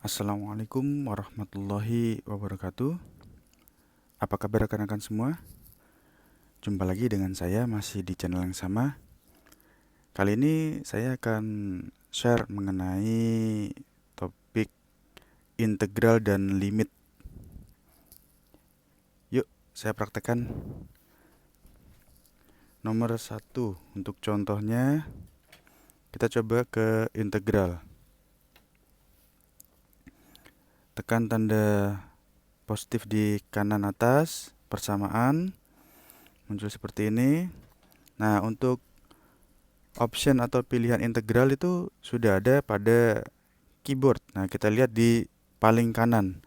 Assalamualaikum warahmatullahi wabarakatuh. Apa kabar rekan-rekan semua? Jumpa lagi dengan saya masih di channel yang sama. Kali ini saya akan share mengenai topik integral dan limit. Yuk, saya praktekkan. Nomor 1, untuk contohnya kita coba ke integral. Tekan tanda positif di kanan atas, persamaan, muncul seperti ini. Nah, untuk option atau pilihan integral itu sudah ada pada keyboard. Nah, kita lihat di paling kanan.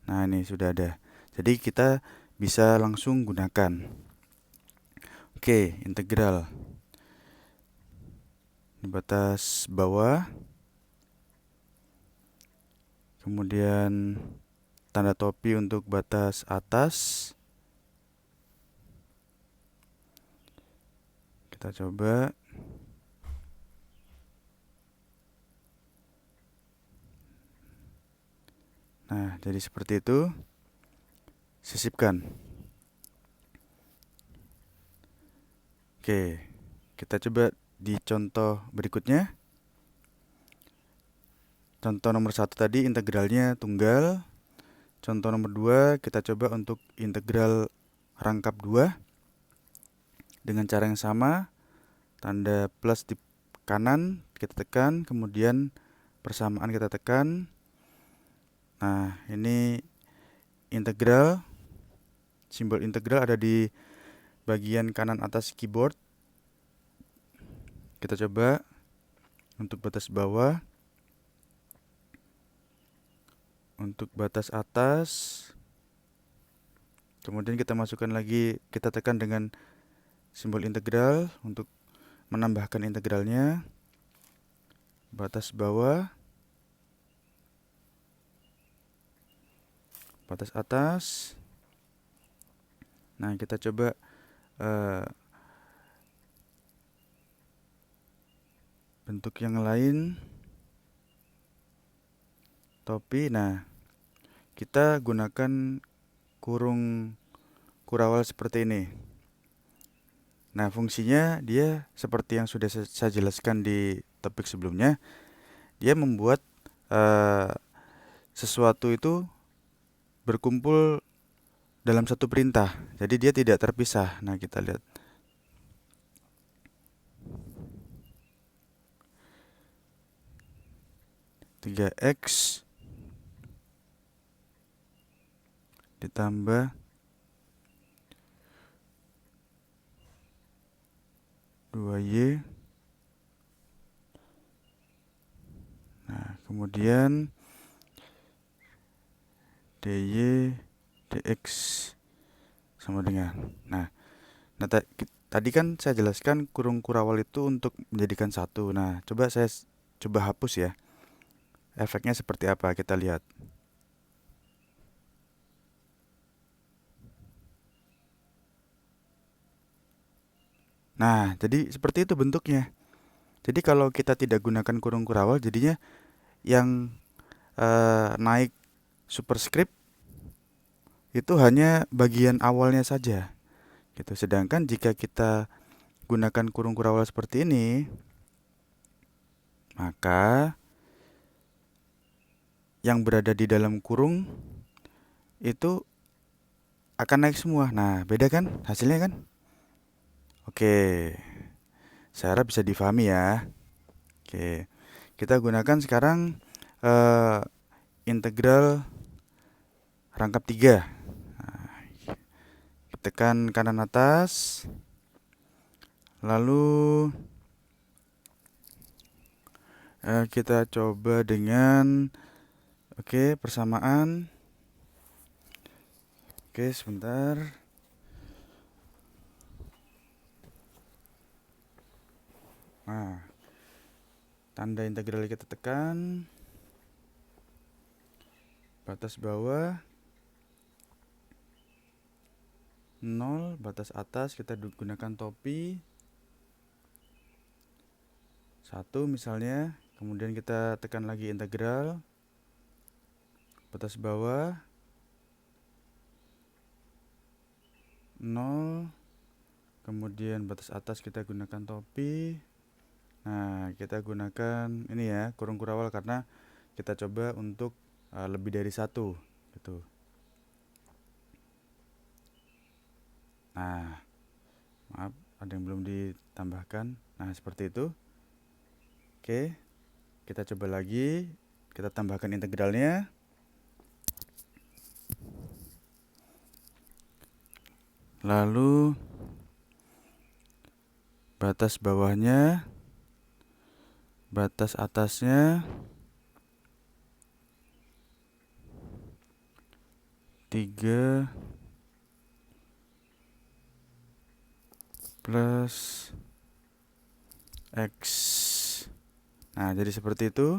Nah, ini sudah ada. Jadi kita bisa langsung gunakan. Oke, integral. Di batas bawah. Kemudian tanda topi untuk batas atas. Kita coba. Nah, jadi seperti itu. Sisipkan. Oke, kita coba di contoh berikutnya. Contoh nomor 1 tadi integralnya tunggal. Contoh nomor 2 kita coba untuk integral rangkap 2 dengan cara yang sama. Tanda plus di kanan kita tekan, kemudian persamaan kita tekan. Nah, ini integral. Simbol integral ada di bagian kanan atas keyboard. Kita coba untuk batas bawah. Untuk batas atas. Kemudian kita masukkan lagi, kita tekan dengan simbol integral untuk menambahkan integralnya. Batas bawah. Batas atas. Nah, kita coba bentuk yang lain. Topi. Nah, kita gunakan kurung kurawal seperti ini. Nah, fungsinya dia seperti yang sudah saya jelaskan di topik sebelumnya. Dia membuat sesuatu itu berkumpul dalam satu perintah. Jadi dia tidak terpisah. Nah, kita lihat. Tiga X ditambah 2Y. Nah, kemudian DY DX sama dengan. Nah, tadi kan saya jelaskan kurung kurawal itu untuk menjadikan satu. Nah, coba saya coba hapus ya. Efeknya seperti apa? Kita lihat. Nah, jadi seperti itu bentuknya. Jadi kalau kita tidak gunakan kurung kurawal, jadinya yang naik superscript itu hanya bagian awalnya saja. Gitu. Sedangkan jika kita gunakan kurung kurawal seperti ini, maka yang berada di dalam kurung itu akan naik semua. Nah, beda kan hasilnya kan? Oke, saya harap bisa difahami ya. Oke, kita gunakan sekarang integral rangkap 3. Nah, tekan kanan atas. Lalu kita coba dengan persamaan. Oke, sebentar. Nah, tanda integral kita tekan. Batas bawah 0, batas atas kita gunakan topi 1 misalnya. Kemudian kita tekan lagi integral. batas bawah 0, kemudian batas atas kita gunakan topi. Nah, kita gunakan ini ya, kurung kurawal karena kita coba untuk lebih dari 1 gitu. Nah, maaf ada yang belum ditambahkan. Nah, seperti itu. Oke, kita coba lagi, kita tambahkan integralnya. Lalu batas bawahnya, batas atasnya 3 plus X. Nah, jadi seperti itu.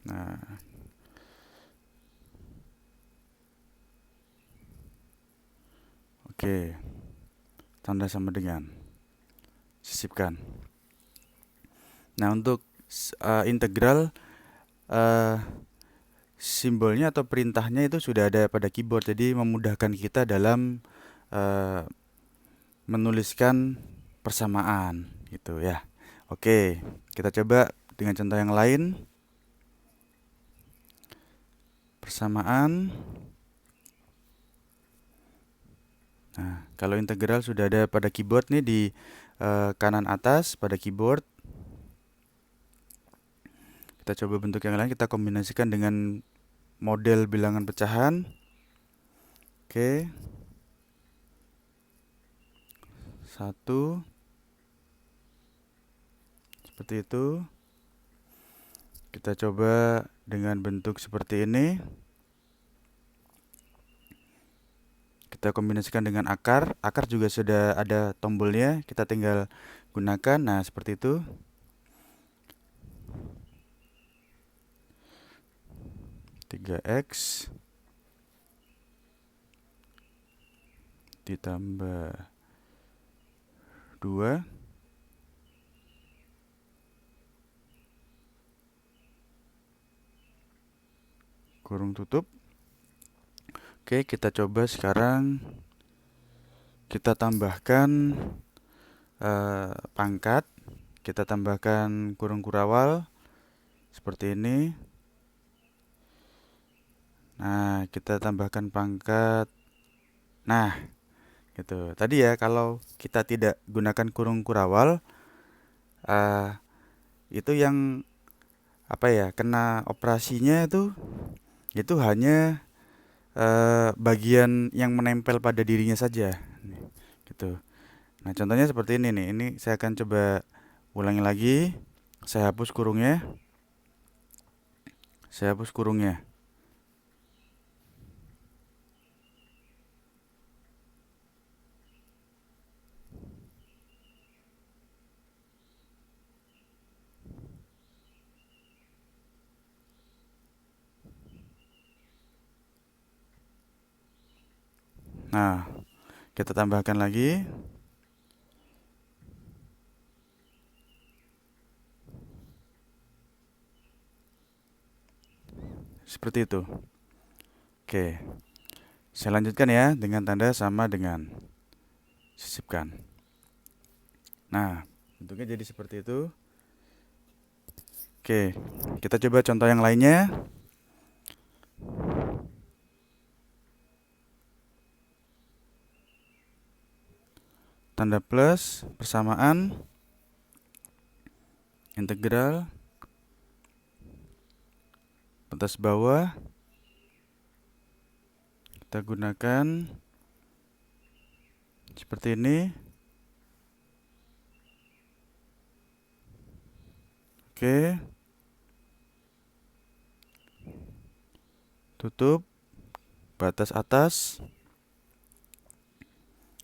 Nah, oke, tanda sama dengan, sisipkan. Nah, untuk integral simbolnya atau perintahnya itu sudah ada pada keyboard, jadi memudahkan kita dalam menuliskan persamaan gitu ya. Oke, kita coba dengan contoh yang lain. Persamaan. Nah, kalau integral sudah ada pada keyboard nih di kanan atas pada keyboard. Kita coba bentuk yang lain, kita kombinasikan dengan model bilangan pecahan. Oke. 1 seperti itu. Kita coba dengan bentuk seperti ini. Kita kombinasikan dengan akar. Akar juga sudah ada tombolnya, kita tinggal gunakan. Nah, seperti itu. Tiga X ditambah 2 kurung tutup. Oke, kita coba sekarang kita tambahkan pangkat, kita tambahkan kurung kurawal seperti ini. Nah, kita tambahkan pangkat. Nah, gitu. Tadi ya, kalau kita tidak gunakan kurung kurawal, itu yang apa ya, kena operasinya itu hanya bagian yang menempel pada dirinya saja, gitu. Nah, contohnya seperti ini nih. Ini saya akan coba ulangi lagi. Saya hapus kurungnya. Saya hapus kurungnya. Nah, kita tambahkan lagi. Seperti itu. Oke. Saya lanjutkan ya dengan tanda sama dengan, sisipkan. Nah, bentuknya jadi seperti itu. Oke, kita coba contoh yang lainnya. Tanda plus, persamaan, integral, batas bawah. Kita gunakan seperti ini. Oke. Tutup. Batas atas.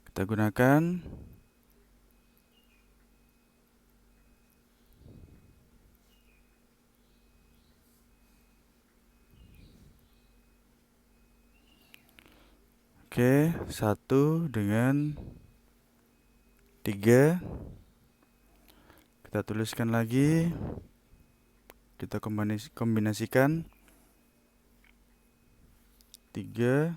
Kita gunakan. Oke, 1 dengan 3. Kita tuliskan lagi. Kita kombinasikan. 3.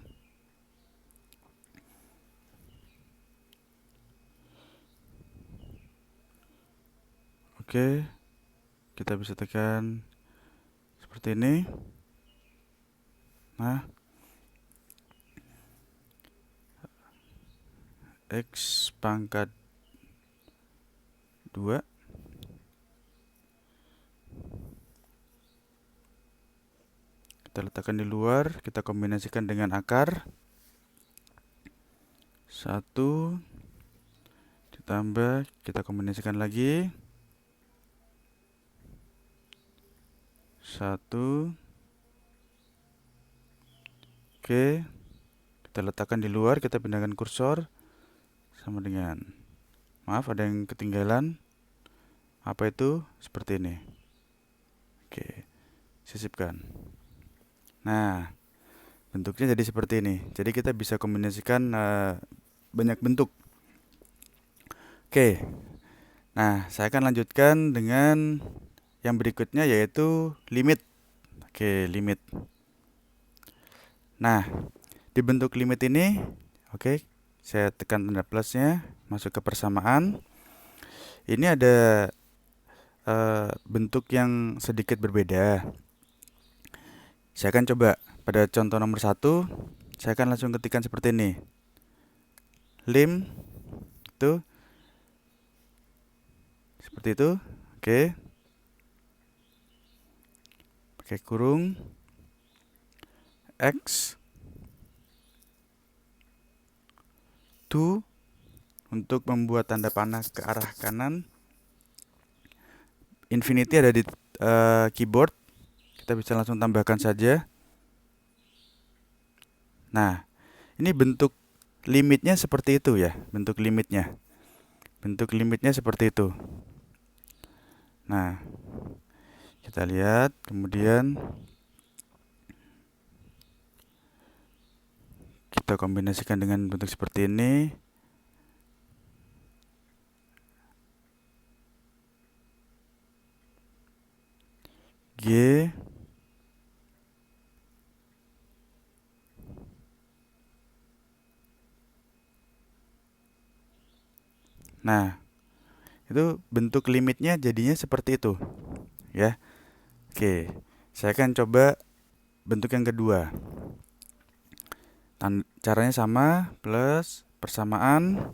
Oke, kita bisa tekan seperti ini. Nah, X pangkat 2. Kita letakkan di luar, kita kombinasikan dengan akar. 1 ditambah, kita kombinasikan lagi. 1. Oke, kita letakkan di luar, kita pindahkan kursor sama dengan, maaf ada yang ketinggalan. Apa itu? Seperti ini. Oke, sisipkan. Nah, bentuknya jadi seperti ini. Jadi kita bisa kombinasikan banyak bentuk. Oke, nah saya akan lanjutkan dengan yang berikutnya, yaitu limit. Oke, limit. Nah, di bentuk limit ini, oke, saya tekan tanda plusnya, masuk ke persamaan. Ini ada bentuk yang sedikit berbeda. Saya akan coba pada contoh nomor 1, saya akan langsung ketikkan seperti ini. Lim itu seperti itu. Oke, pakai kurung X 2 untuk membuat tanda panah ke arah kanan. Infinity ada di keyboard, kita bisa langsung tambahkan saja. Nah, ini bentuk limitnya seperti itu ya, bentuk limitnya seperti itu. Nah, kita lihat, kemudian kita kombinasikan dengan bentuk seperti ini. G. Nah, itu bentuk limitnya jadinya seperti itu ya. Oke, saya akan coba bentuk yang kedua. Caranya sama, plus persamaan.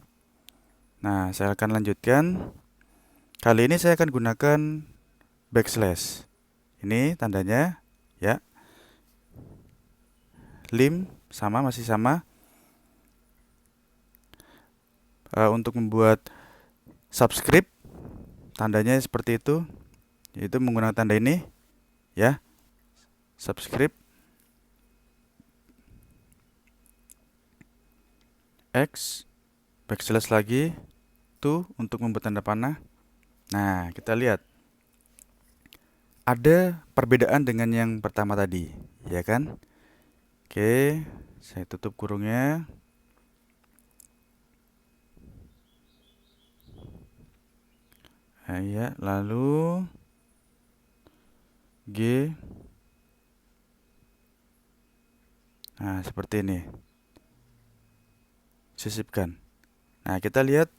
Nah, saya akan lanjutkan. Kali ini saya akan gunakan backslash. Ini tandanya ya. Lim sama, masih sama. Untuk membuat subscript, tandanya seperti itu, yaitu menggunakan tanda ini ya, subscript X backslash lagi tuh untuk membuat tanda panah. Nah, kita lihat ada perbedaan dengan yang pertama tadi, ya kan? Oke, saya tutup kurungnya. Nah, ya, lalu G. Nah, seperti ini. Sisipkan. Nah, kita lihat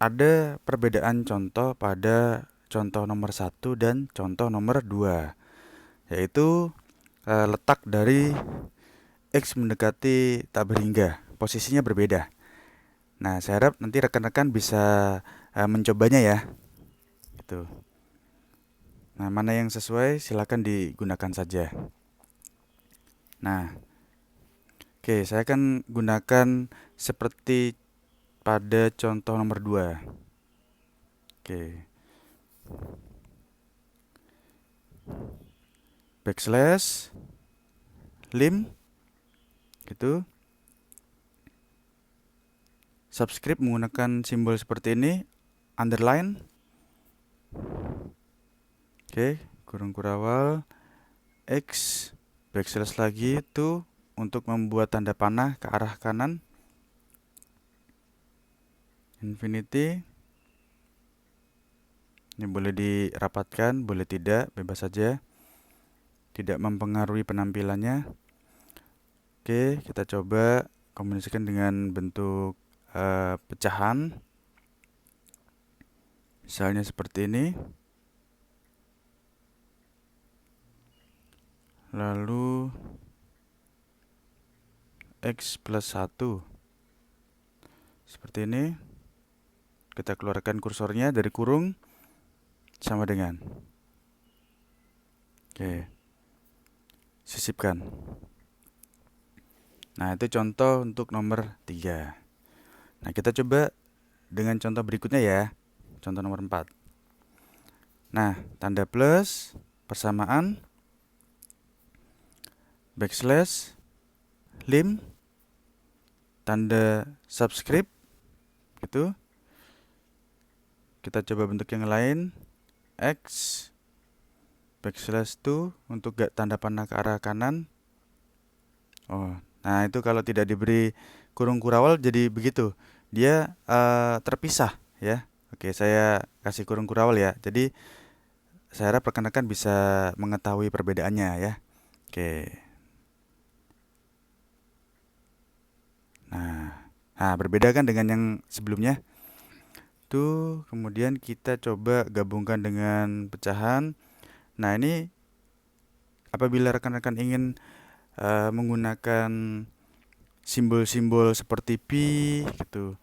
ada perbedaan contoh pada contoh nomor 1 dan contoh nomor 2, yaitu letak dari X mendekati tak berhingga, posisinya berbeda. Nah, saya harap nanti rekan-rekan bisa mencobanya ya. Gitu. Nah, mana yang sesuai silakan digunakan saja. Nah, oke, saya akan gunakan seperti pada contoh nomor 2. Oke. Backslash lim gitu. Subscript menggunakan simbol seperti ini, underline. Oke, kurung kurawal X backslash lagi itu untuk membuat tanda panah ke arah kanan. Infinity. Ini boleh dirapatkan, boleh tidak, bebas saja. Tidak mempengaruhi penampilannya. Oke, kita coba kombinasikan dengan bentuk pecahan. Misalnya seperti ini. Lalu X plus 1. Seperti ini. Kita keluarkan kursornya dari kurung. Sama dengan. Oke. Sisipkan. Nah, itu contoh untuk nomor 3. Nah, kita coba dengan contoh berikutnya ya. Contoh nomor 4. Nah, tanda plus, persamaan, backslash, lim, tanda subscript, gitu. Kita coba bentuk yang lain, X, backslash 2 untuk tanda panah ke arah kanan. Oh, nah itu kalau tidak diberi kurung kurawal jadi begitu. Dia terpisah ya. Oke, saya kasih kurung kurawal ya. Jadi saya harap rekan-rekan bisa mengetahui perbedaannya ya. Oke. Nah, berbeda kan dengan yang sebelumnya. Tuh, kemudian kita coba gabungkan dengan pecahan. Nah, ini apabila rekan-rekan ingin menggunakan simbol-simbol seperti pi gitu,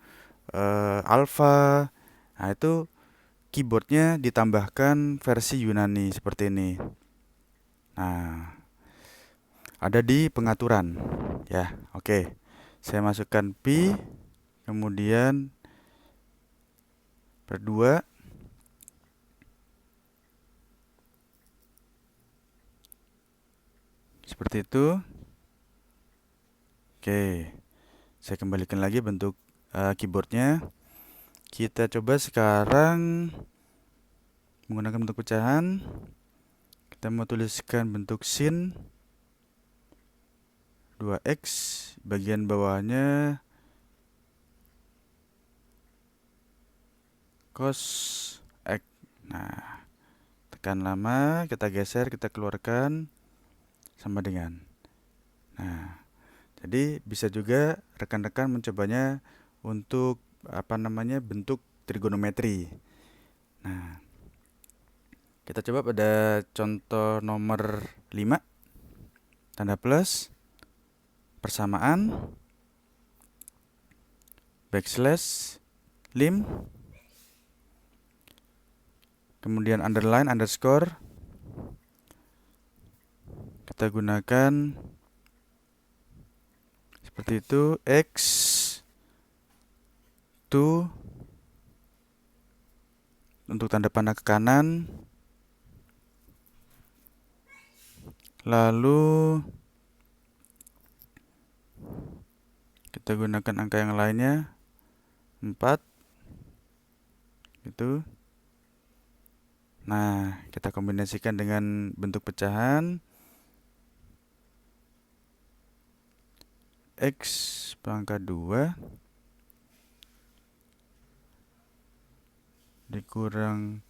alfa, nah itu keyboardnya ditambahkan versi Yunani seperti ini. Nah, ada di pengaturan ya. Oke, saya masukkan pi, kemudian per 2, seperti itu. Oke, saya kembalikan lagi bentuk keyboardnya. Kita coba sekarang menggunakan bentuk pecahan. Kita mau tuliskan bentuk sin 2x, bagian bawahnya cos x. Nah, tekan lama, kita geser, kita keluarkan sama dengan. Nah, jadi bisa juga rekan-rekan mencobanya untuk bentuk trigonometri. Nah, kita coba pada contoh nomor 5. Tanda plus, persamaan, backslash, lim, kemudian underline, underscore. Kita gunakan seperti itu, X, 2, untuk tanda panah ke kanan. Lalu kita gunakan angka yang lainnya, 4, gitu. Nah, kita kombinasikan dengan bentuk pecahan. X pangkat 2 dikurang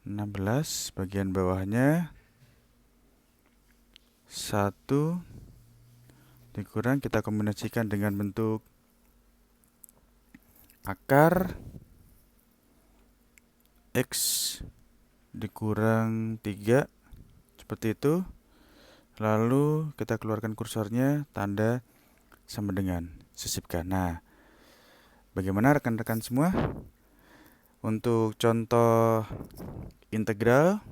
16 bagian bawahnya 1 dikurang, kita kombinasikan dengan bentuk akar X dikurang 3 seperti itu. Lalu kita keluarkan kursornya, tanda sama dengan, sisipkan. Nah, bagaimana rekan-rekan semua? Untuk contoh integral,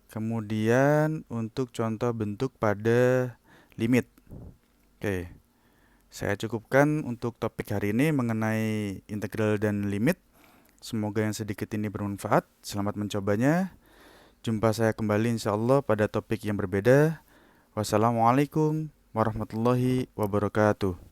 kemudian untuk contoh bentuk pada limit. Oke, saya cukupkan untuk topik hari ini mengenai integral dan limit. Semoga yang sedikit ini bermanfaat. Selamat mencobanya. Jumpa saya kembali insyaallah pada topik yang berbeda. Wassalamualaikum warahmatullahi wabarakatuh.